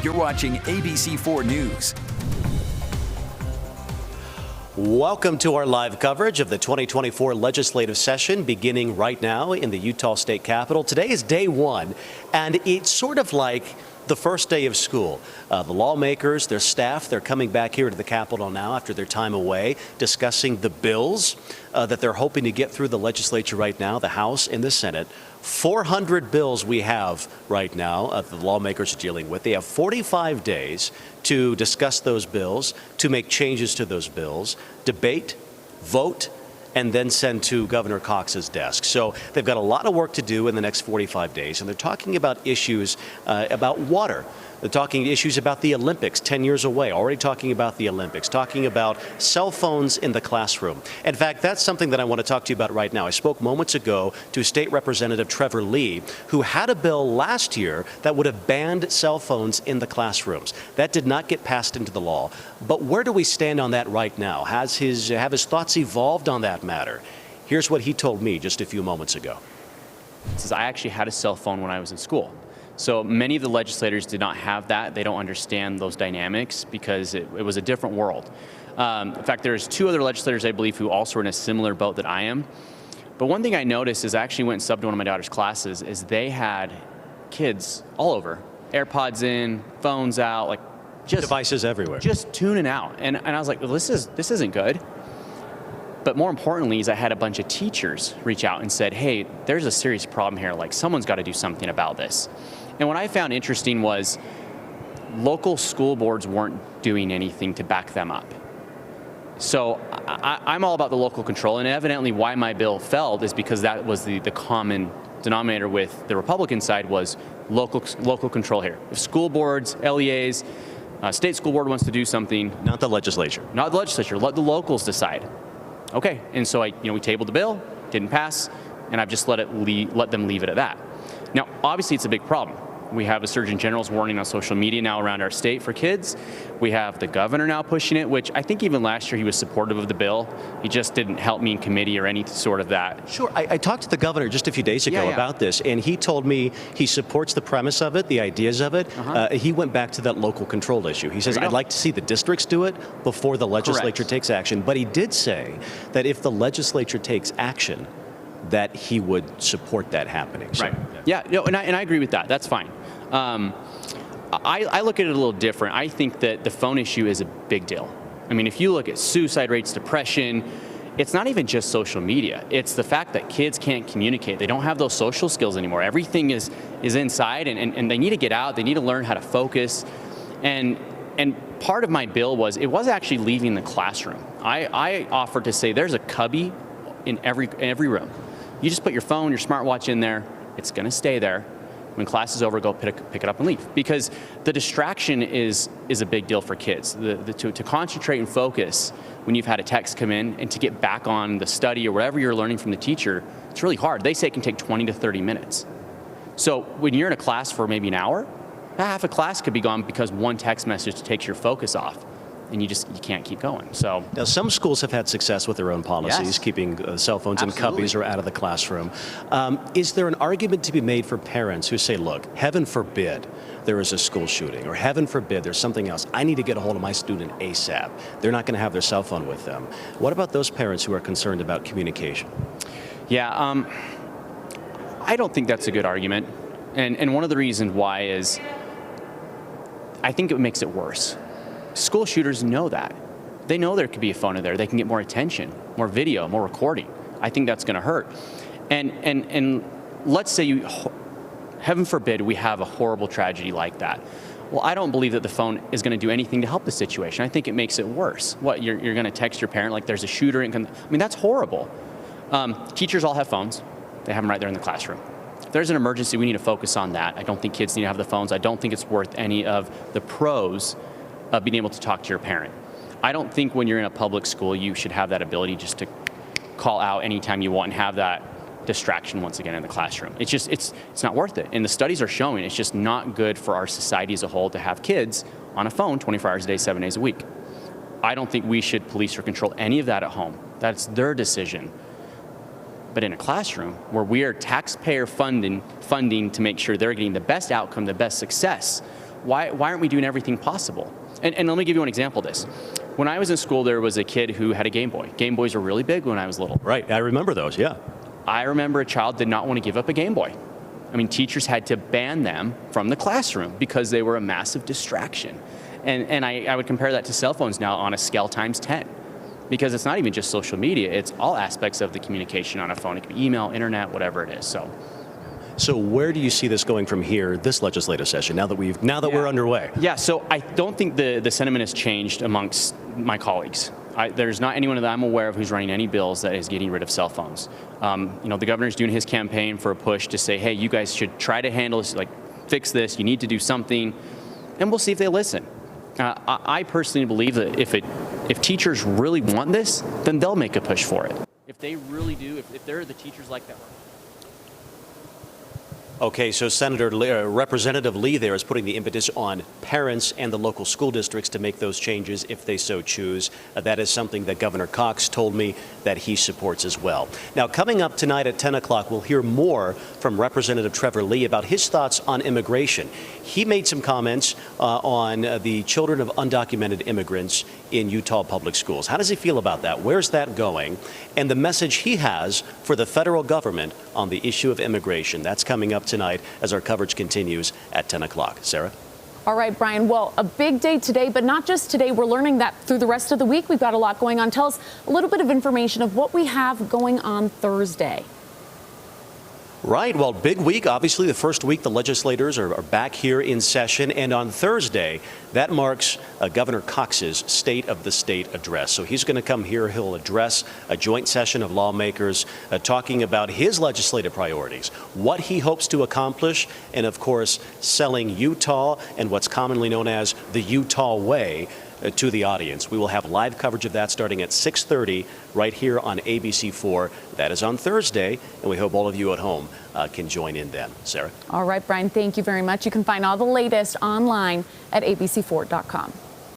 You're watching ABC4 News. Welcome to our live coverage of the 2024 legislative session beginning right now in the Utah State Capitol. Today is day one, and it's sort of like the first day of school. The lawmakers, their staff, they're coming back here to the Capitol now after their time away, discussing the bills that they're hoping to get through the legislature right now, the House and the Senate. 400 bills we have right now the lawmakers are dealing with. They have 45 days to discuss those bills, to make changes to those bills, debate, vote, and then send to Governor Cox's desk. So they've got a lot of work to do in the next 45 days, and they're talking about issues about water. They're talking issues about the Olympics 10 years away, already talking about the Olympics, talking about cell phones in the classroom. In fact, that's something that I want to talk to you about right now. I spoke moments ago to State Representative Trevor Lee, who had a bill last year that would have banned cell phones in the classrooms. That did not get passed into the law. But where do we stand on that right now? Have his thoughts evolved on that matter? Here's what he told me just a few moments ago. Says I actually had a cell phone when I was in school. So many of the legislators did not have that. They don't understand those dynamics because it was a different world. In fact, there's two other legislators, I believe, who also are in a similar boat that I am. But one thing I noticed is I actually went and subbed to one of my daughter's classes is they had kids all over, AirPods in, phones out, like just devices everywhere, just tuning out. And I was like, well, this isn't good. But more importantly is I had a bunch of teachers reach out and said, hey, there's a serious problem here. Like someone's got to do something about this. And what I found interesting was local school boards weren't doing anything to back them up. So I'm all about the local control, and evidently why my bill failed is because that was the common denominator with the Republican side was local control here. If school boards, LEAs, state school board wants to do something. Not the legislature. Not the legislature, let the locals decide. Okay, and so we tabled the bill, didn't pass, and I've just let them leave it at that. Now, obviously it's a big problem. We have a Surgeon General's warning on social media now around our state for kids. We have the governor now pushing it, which I think even last year he was supportive of the bill. He just didn't help me in committee or any sort of that. Sure. I talked to the governor just a few days ago about this, and he told me he supports the premise of it, the ideas of it. He went back to that local control issue. He says, I'd like to see the districts do it before the legislature takes action. But he did say that if the legislature takes action, that he would support that happening. So, right. Yeah, and I agree with that. That's fine. I look at it a little different. I think that the phone issue is a big deal. I mean, if you look at suicide rates, depression, it's not even just social media. It's the fact that kids can't communicate. They don't have those social skills anymore. Everything is inside, and they need to get out. They need to learn how to focus. And part of my bill was, it was actually leaving the classroom. I offered to say there's a cubby in every room. You just put your phone, your smartwatch in there. It's going to stay there. When class is over, go pick it up and leave. Because the distraction is a big deal for kids. To concentrate and focus when you've had a text come in and to get back on the study or whatever you're learning from the teacher, it's really hard. They say it can take 20 to 30 minutes. So when you're in a class for maybe an hour, half a class could be gone because one text message takes your focus off. And you can't keep going. So now some schools have had success with their own policies, keeping cell phones in cubbies or out of the classroom. Is there an argument to be made for parents who say, look, heaven forbid there is a school shooting, or heaven forbid there's something else. I need to get a hold of my student ASAP. They're not going to have their cell phone with them. What about those parents who are concerned about communication? Yeah, I don't think that's a good argument. And one of the reasons why is I think it makes it worse. School shooters know that. They know there could be a phone in there. They can get more attention, more video, more recording. I think that's going to hurt. And let's say heaven forbid, we have a horrible tragedy like that. Well, I don't believe that the phone is going to do anything to help the situation. I think it makes it worse. What, you're going to text your parent like there's a shooter? I mean, that's horrible. Teachers all have phones. They have them right there in the classroom. If there's an emergency, we need to focus on that. I don't think kids need to have the phones. I don't think it's worth any of the pros of being able to talk to your parent. I don't think when you're in a public school, you should have that ability just to call out anytime you want and have that distraction once again in the classroom. It's just, it's not worth it. And the studies are showing it's just not good for our society as a whole to have kids on a phone 24 hours a day, 7 days a week. I don't think we should police or control any of that at home. That's their decision. But in a classroom where we are taxpayer funding to make sure they're getting the best outcome, the best success, Why aren't we doing everything possible? And let me give you one example of this. When I was in school, there was a kid who had a Game Boy. Game Boys were really big when I was little. Right, I remember those, yeah. I remember a child did not want to give up a Game Boy. I mean, teachers had to ban them from the classroom because they were a massive distraction. And I would compare that to cell phones now on a scale times 10. Because it's not even just social media, it's all aspects of the communication on a phone. It could be email, internet, whatever it is. So where do you see this going from here, this legislative session, now that we're underway? Yeah, so I don't think the sentiment has changed amongst my colleagues. There's not anyone that I'm aware of who's running any bills that is getting rid of cell phones. The governor's doing his campaign for a push to say, hey, you guys should try to handle this, like fix this, you need to do something, and we'll see if they listen. I personally believe that if teachers really want this, then they'll make a push for it. If they really do, if there are the teachers like that. Okay, so Representative Lee there is putting the impetus on parents and the local school districts to make those changes if they so choose. That is something that Governor Cox told me that he supports as well. Now, coming up tonight at 10 o'clock, we'll hear more from Representative Trevor Lee about his thoughts on immigration. He made some comments on the children of undocumented immigrants in Utah public schools. How does he feel about that? Where's that going? And the message he has for the federal government on the issue of immigration. That's coming up tonight as our coverage continues at 10 o'clock. Sarah? All right, Brian. Well, a big day today, but not just today. We're learning that through the rest of the week. We've got a lot going on. Tell us a little bit of information of what we have going on Thursday. Right. Well, big week. Obviously, the first week the legislators are back here in session. And on Thursday, that marks Governor Cox's State of the State address. So he's going to come here. He'll address a joint session of lawmakers talking about his legislative priorities, what he hopes to accomplish, and, of course, selling Utah and what's commonly known as the Utah way to the audience. We will have live coverage of that starting at 6:30 right here on ABC4. That is on Thursday, and we hope all of you at home can join in then. Sarah? All right, Brian, thank you very much. You can find all the latest online at abc4.com.